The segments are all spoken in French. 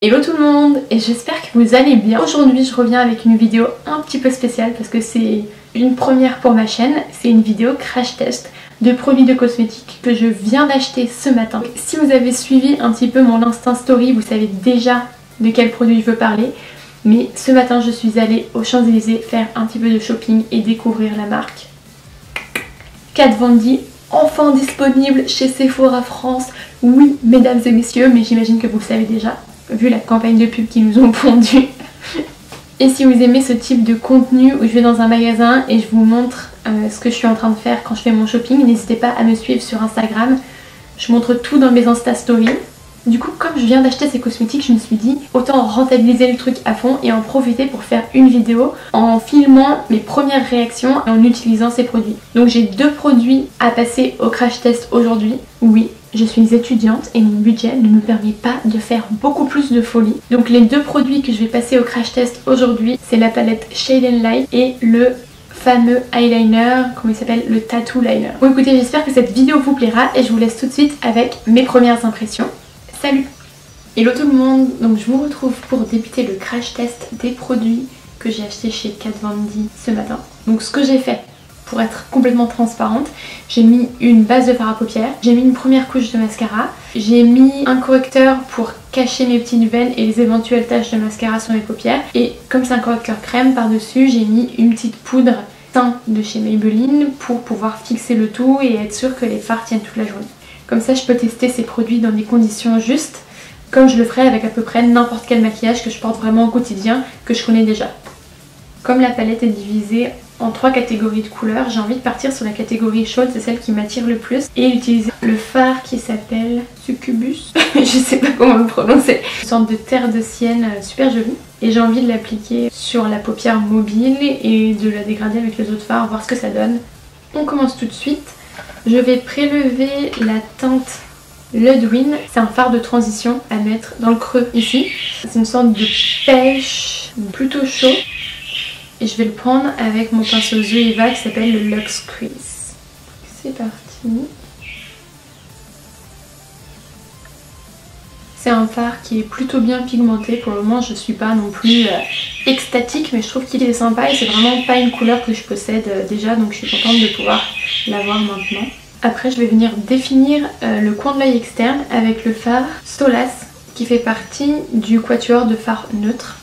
Hello tout le monde et j'espère que vous allez bien. Aujourd'hui je reviens avec une vidéo un petit peu spéciale parce que c'est une première pour ma chaîne. C'est une vidéo crash test de produits de cosmétiques que je viens d'acheter ce matin. Si vous avez suivi un petit peu mon Insta Story, vous savez déjà de quel produit je veux parler. Mais ce matin je suis allée aux Champs-Élysées faire un petit peu de shopping et découvrir la marque Kat Von D, enfin disponible chez Sephora France. Oui mesdames et messieurs, mais j'imagine que vous le savez déjà vu la campagne de pub qu'ils nous ont pondue. Et si vous aimez ce type de contenu où je vais dans un magasin et je vous montre ce que je suis en train de faire quand je fais mon shopping, n'hésitez pas à me suivre sur Instagram. Je montre tout dans mes Insta Stories. Du coup, comme je viens d'acheter ces cosmétiques, je me suis dit autant rentabiliser le truc à fond et en profiter pour faire une vidéo en filmant mes premières réactions et en utilisant ces produits. Donc j'ai deux produits à passer au crash test aujourd'hui. Oui, je suis étudiante et mon budget ne me permet pas de faire beaucoup plus de folie. Donc les deux produits que je vais passer au crash test aujourd'hui, c'est la palette Shade & Light et le fameux eyeliner, comment il s'appelle, le Tattoo Liner. Bon écoutez, j'espère que cette vidéo vous plaira et je vous laisse tout de suite avec mes premières impressions. Salut! Hello tout le monde, donc je vous retrouve pour débuter le crash test des produits que j'ai achetés chez Kat Von D ce matin. Donc ce que j'ai fait, pour être complètement transparente, j'ai mis une base de fard à paupières, j'ai mis une première couche de mascara, j'ai mis un correcteur pour cacher mes petites veines et les éventuelles taches de mascara sur mes paupières, et comme c'est un correcteur crème par dessus, j'ai mis une petite poudre teint de chez Maybelline pour pouvoir fixer le tout et être sûre que les fards tiennent toute la journée. Comme ça je peux tester ces produits dans des conditions justes, comme je le ferais avec à peu près n'importe quel maquillage que je porte vraiment au quotidien, que je connais déjà. Comme la palette est divisée en 3 catégories de couleurs, j'ai envie de partir sur la catégorie chaude, c'est celle qui m'attire le plus, et utiliser le fard qui s'appelle Succubus, je sais pas comment le prononcer, une sorte de terre de sienne super jolie, et j'ai envie de l'appliquer sur la paupière mobile et de la dégrader avec les autres fards, voir ce que ça donne. On commence tout de suite. Je vais prélever la teinte Ludwig, c'est un fard de transition à mettre dans le creux ici. C'est une sorte de pêche plutôt chaud. Et je vais le prendre avec mon pinceau Zoeva qui s'appelle le Luxe Crease. C'est parti. C'est un fard qui est plutôt bien pigmenté. Pour le moment je suis pas non plus extatique, mais je trouve qu'il est sympa et c'est vraiment pas une couleur que je possède déjà, donc je suis contente de pouvoir l'avoir maintenant. Après je vais venir définir le coin de l'œil externe avec le fard Solas qui fait partie du quatuor de fard neutre.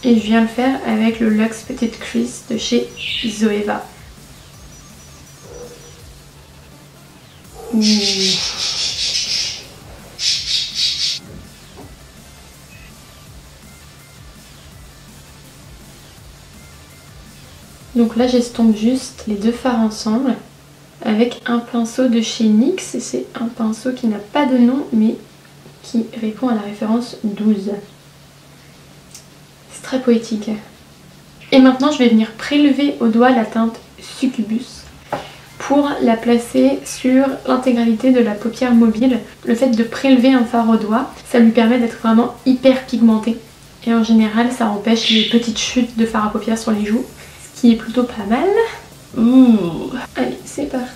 Et je viens le faire avec le Luxe Petite Crease de chez Zoeva. Ouh. Donc là j'estompe juste les deux fards ensemble avec un pinceau de chez NYX. C'est un pinceau qui n'a pas de nom mais qui répond à la référence 12. C'est très poétique. Et maintenant je vais venir prélever au doigt la teinte Succubus pour la placer sur l'intégralité de la paupière mobile. Le fait de prélever un fard au doigt, ça lui permet d'être vraiment hyper pigmenté. Et en général ça empêche les petites chutes de fard à paupières sur les joues, ce qui est plutôt pas mal. Ouh. Allez, c'est parti.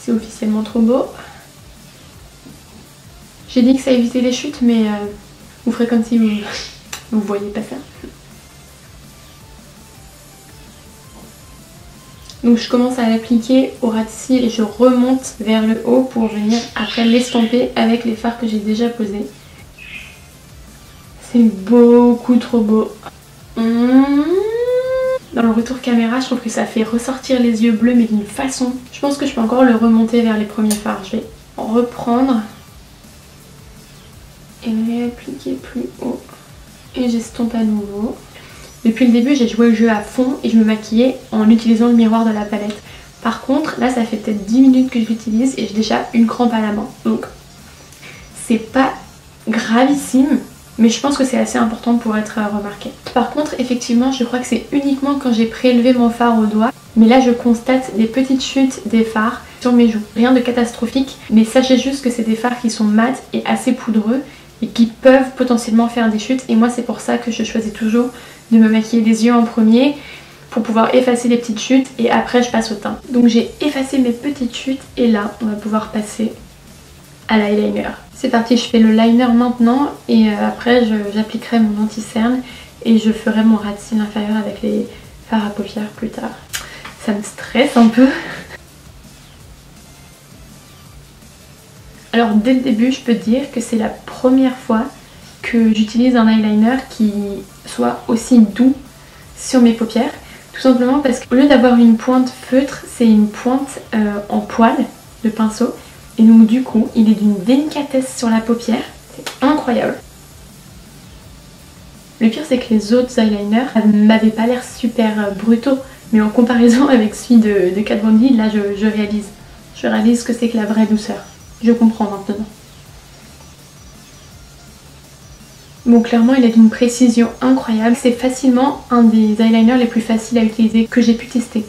C'est officiellement trop beau. J'ai dit que ça évitait les chutes, mais vous ferez comme si vous voyez pas ça. Donc je commence à l'appliquer au ras de cils et je remonte vers le haut pour venir après l'estomper avec les fards que j'ai déjà posés. C'est beaucoup trop beau. Dans le retour caméra, je trouve que ça fait ressortir les yeux bleus mais d'une façon. Je pense que je peux encore le remonter vers les premiers fards. Je vais reprendre et réappliquer plus haut. Et j'estompe à nouveau. Depuis le début, j'ai joué le jeu à fond et je me maquillais en utilisant le miroir de la palette. Par contre, là ça fait peut-être 10 minutes que je l'utilise et j'ai déjà une crampe à la main. Donc c'est pas gravissime, mais je pense que c'est assez important pour être remarqué. Par contre, effectivement, je crois que c'est uniquement quand j'ai prélevé mon fard au doigt. Mais là, je constate des petites chutes des fards sur mes joues. Rien de catastrophique, mais sachez juste que c'est des fards qui sont mat et assez poudreux et qui peuvent potentiellement faire des chutes. Et moi, c'est pour ça que je choisis toujours de me maquiller les yeux en premier pour pouvoir effacer les petites chutes et après je passe au teint. Donc j'ai effacé mes petites chutes et là, on va pouvoir passer à l'eyeliner. C'est parti, je fais le liner maintenant et après j'appliquerai mon anti-cerne et je ferai mon ras de cils inférieur avec les fards à paupières plus tard. Ça me stresse un peu. Alors dès le début, je peux dire que c'est la première fois que j'utilise un eyeliner qui soit aussi doux sur mes paupières. Tout simplement parce qu'au lieu d'avoir une pointe feutre, c'est une pointe en poil de pinceau. Et donc du coup, il est d'une délicatesse sur la paupière. C'est incroyable. Le pire, c'est que les autres eyeliners m'avaient pas l'air super brutaux. Mais en comparaison avec celui de Kat Von D, là je réalise. Je réalise ce que c'est que la vraie douceur. Je comprends maintenant. Bon, clairement, il est d'une précision incroyable. C'est facilement un des eyeliners les plus faciles à utiliser que j'ai pu tester.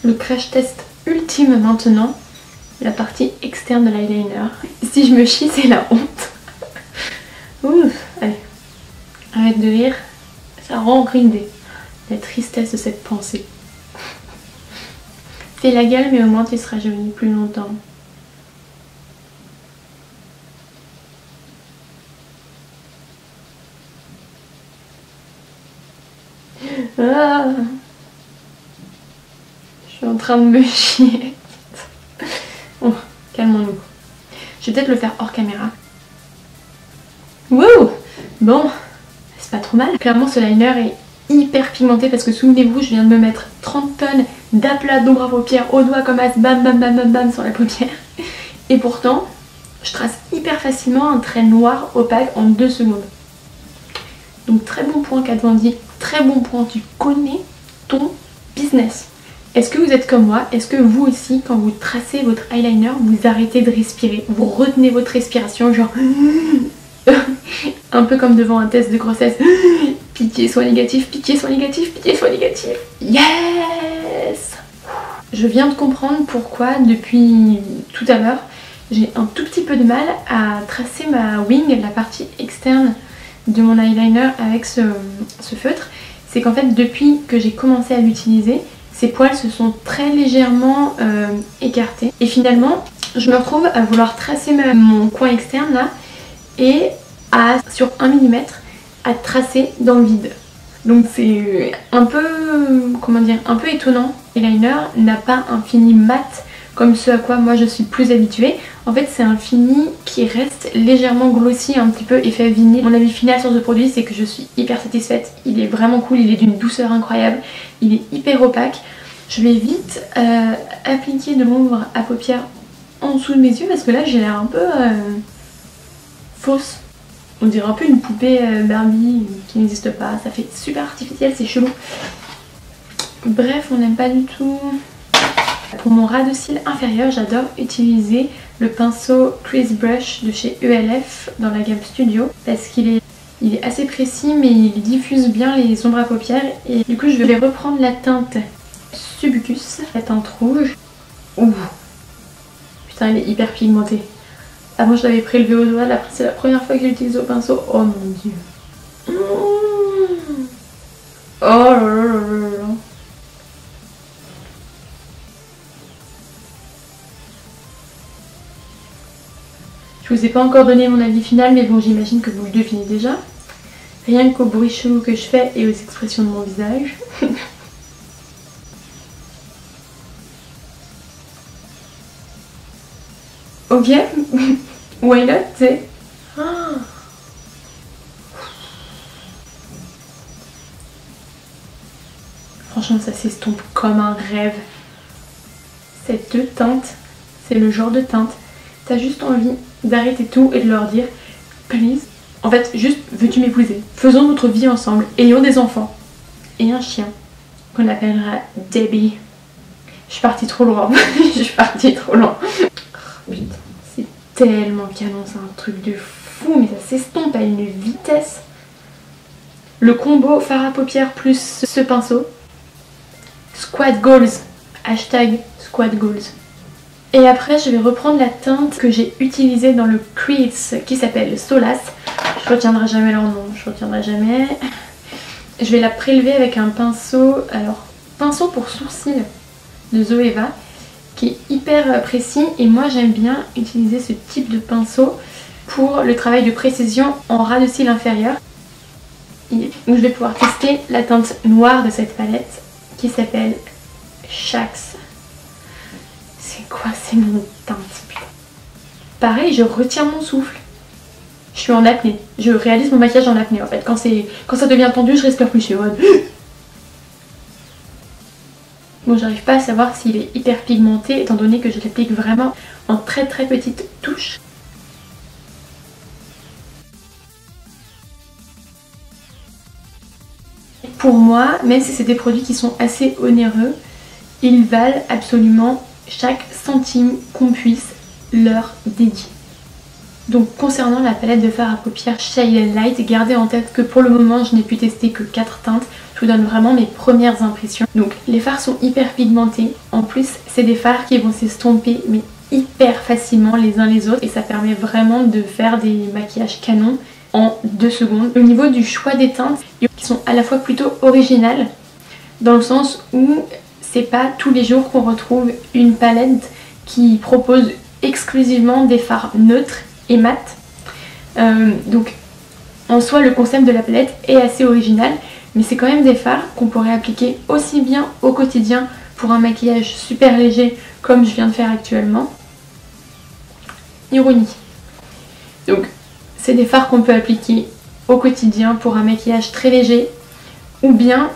Le crash test ultime maintenant, la partie externe de l'eyeliner. Si je me chie, c'est la honte. Ouf, allez, arrête de rire, ça rend grindet la tristesse de cette pensée. Fais la gueule, mais au moins tu seras jolie plus longtemps. Ah, je suis en train de me chier. Bon, calmons-nous. Je vais peut-être le faire hors caméra. Wouh! Bon, c'est pas trop mal. Clairement, ce liner est hyper pigmenté parce que souvenez-vous, je viens de me mettre 30 tonnes d'aplat d'ombre à paupières au doigt comme as, bam bam bam bam bam sur la paupière. Et pourtant, je trace hyper facilement un trait noir opaque en 2 secondes. Donc très bon point Kat Von D, très bon point, tu connais ton business. Est-ce que vous êtes comme moi? Est-ce que vous aussi, quand vous tracez votre eyeliner, vous arrêtez de respirer? Vous retenez votre respiration genre... un peu comme devant un test de grossesse. Pitié soit négatif, pitié soit négatif, pitié soit négatif. Yes! Je viens de comprendre pourquoi depuis tout à l'heure j'ai un tout petit peu de mal à tracer ma wing, la partie externe de mon eyeliner avec ce feutre. C'est qu'en fait depuis que j'ai commencé à l'utiliser, ces poils se sont très légèrement écartés. Et finalement, je me retrouve à vouloir tracer mon coin externe là et sur 1 mm à tracer dans le vide. Donc c'est un peu, comment dire, un peu étonnant. L'eyeliner n'a pas un fini mat comme ce à quoi moi je suis plus habituée. En fait c'est un fini qui reste légèrement glossy, un petit peu effet vinyle. Mon avis final sur ce produit c'est que je suis hyper satisfaite. Il est vraiment cool, il est d'une douceur incroyable, il est hyper opaque. Je vais vite appliquer de l'ombre à paupières en dessous de mes yeux parce que là j'ai l'air un peu fausse. On dirait un peu une poupée Barbie qui n'existe pas, ça fait super artificiel, c'est chelou. Bref, on n'aime pas du tout. Pour mon ras de cils inférieur, j'adore utiliser le pinceau Crease Brush de chez ELF dans la gamme Studio parce qu'il est assez précis mais il diffuse bien les ombres à paupières et du coup je vais reprendre la teinte Subucus, la teinte rouge. Ouh, putain, elle est hyper pigmentée. Avant je l'avais prélevé au doigt, c'est la première fois que je l'utilise au pinceau. Oh mon dieu. Oh là là là là. Je vous ai pas encore donné mon avis final mais bon j'imagine que vous le devinez déjà. Rien qu'au bruit chelou que je fais et aux expressions de mon visage. Ok, why not, tu sais. Franchement ça s'estompe comme un rêve. Cette teinte, c'est le genre de teinte, t'as juste envie d'arrêter tout et de leur dire please. En fait juste veux-tu m'épouser? Faisons notre vie ensemble, ayons des enfants et un chien qu'on appellera Debbie. Je suis partie trop loin. Je suis partie trop loin. Oh, putain, c'est tellement canon, c'est un truc de fou, mais ça s'estompe à une vitesse. Le combo fard à paupières plus ce pinceau. Squad goals. Hashtag squad goals. Et après je vais reprendre la teinte que j'ai utilisée dans le Crease qui s'appelle Solace. Je retiendrai jamais leur nom, je retiendrai jamais. Je vais la prélever avec un pinceau, alors pinceau pour sourcils de Zoeva qui est hyper précis, et moi j'aime bien utiliser ce type de pinceau pour le travail de précision en ras de cils inférieur. Donc je vais pouvoir tester la teinte noire de cette palette qui s'appelle Shax. C'est quoi ces noms de teintes, putain. Pareil, je retiens mon souffle. Je suis en apnée. Je réalise mon maquillage en apnée en fait. Quand ça devient tendu, je respire plus. Je suis en mode... Bon, j'arrive pas à savoir s'il est hyper pigmenté étant donné que je l'applique vraiment en très petites touches. Pour moi, même si c'est des produits qui sont assez onéreux, ils valent absolument chaque centime qu'on puisse leur dédier. Donc concernant la palette de fard à paupières Shine Light, gardez en tête que pour le moment je n'ai pu tester que 4 teintes. Je vous donne vraiment mes premières impressions. Donc les fards sont hyper pigmentés. En plus c'est des fards qui vont s'estomper mais hyper facilement les uns les autres. Et ça permet vraiment de faire des maquillages canons en 2 secondes. Au niveau du choix des teintes, qui sont à la fois plutôt originales, dans le sens où c'est pas tous les jours qu'on retrouve une palette qui propose exclusivement des fards neutres et mat. Donc en soi le concept de la palette est assez original, mais c'est quand même des fards qu'on pourrait appliquer aussi bien au quotidien pour un maquillage super léger comme je viens de faire actuellement. Ironie. Donc c'est des fards qu'on peut appliquer au quotidien pour un maquillage très léger, ou bien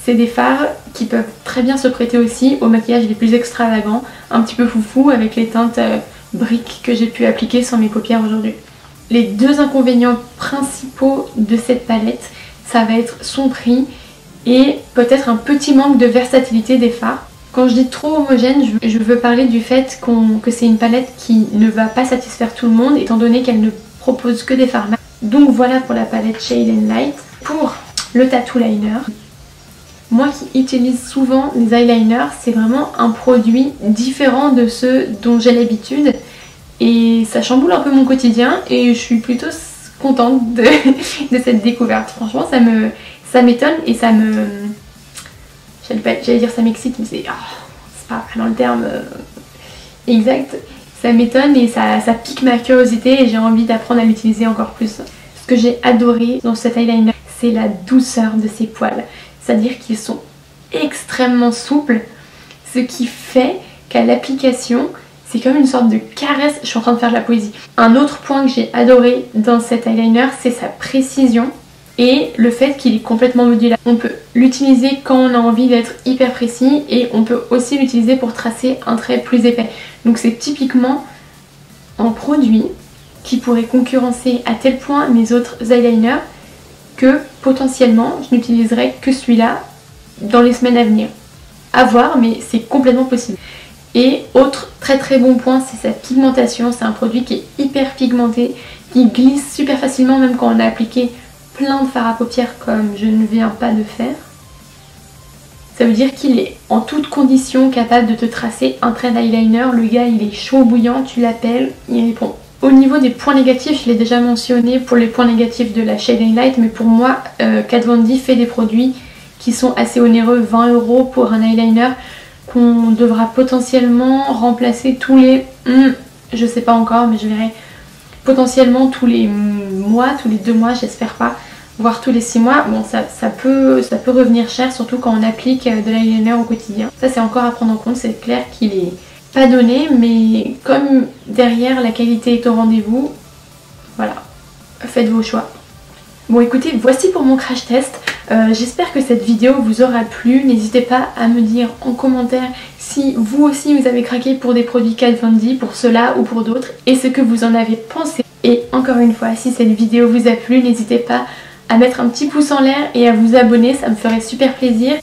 c'est des fards qui peuvent très bien se prêter aussi au maquillage les plus extravagants, un petit peu foufou avec les teintes briques que j'ai pu appliquer sur mes paupières aujourd'hui. Les 2 inconvénients principaux de cette palette, ça va être son prix et peut-être un petit manque de versatilité des fards. Quand je dis trop homogène, je veux parler du fait que c'est une palette qui ne va pas satisfaire tout le monde étant donné qu'elle ne propose que des fards mat. Donc voilà pour la palette Shade and Light. Pour le tattoo liner, moi qui utilise souvent les eyeliners, c'est vraiment un produit différent de ceux dont j'ai l'habitude et ça chamboule un peu mon quotidien et je suis plutôt contente de cette découverte. Franchement ça m'étonne et ça me... J'allais dire ça m'excite, mais c'est pas vraiment le terme exact. Ça m'étonne et ça pique ma curiosité et j'ai envie d'apprendre à l'utiliser encore plus. Ce que j'ai adoré dans cet eyeliner, c'est la douceur de ses poils. C'est-à-dire qu'ils sont extrêmement souples, ce qui fait qu'à l'application, c'est comme une sorte de caresse. Je suis en train de faire de la poésie. Un autre point que j'ai adoré dans cet eyeliner, c'est sa précision et le fait qu'il est complètement modulable. On peut l'utiliser quand on a envie d'être hyper précis et on peut aussi l'utiliser pour tracer un trait plus épais. Donc c'est typiquement un produit qui pourrait concurrencer à tel point mes autres eyeliners que potentiellement je n'utiliserai que celui-là dans les semaines à venir. À voir, mais c'est complètement possible. Et autre très bon point, c'est sa pigmentation. C'est un produit qui est hyper pigmenté, qui glisse super facilement même quand on a appliqué plein de fard à paupières comme je ne viens pas de faire. Ça veut dire qu'il est en toutes conditions capable de te tracer un trait d'eyeliner. Le gars il est chaud bouillant, tu l'appelles, il répond. Au niveau des points négatifs, je l'ai déjà mentionné pour les points négatifs de la Shade and Light, mais pour moi, Kat Von D fait des produits qui sont assez onéreux, 20 € pour un eyeliner qu'on devra potentiellement remplacer tous les... je sais pas encore, mais je verrai potentiellement tous les mois, tous les 2 mois, j'espère pas, voire tous les 6 mois. Bon, ça peut revenir cher, surtout quand on applique de l'eyeliner au quotidien. Ça c'est encore à prendre en compte, c'est clair qu'il est pas donné, mais comme derrière la qualité est au rendez-vous, voilà, faites vos choix. Bon écoutez, voici pour mon crash test. J'espère que cette vidéo vous aura plu. N'hésitez pas à me dire en commentaire si vous aussi vous avez craqué pour des produits Kat Von D, pour ceux-là ou pour d'autres, et ce que vous en avez pensé. Et encore une fois, si cette vidéo vous a plu, n'hésitez pas à mettre un petit pouce en l'air et à vous abonner, ça me ferait super plaisir.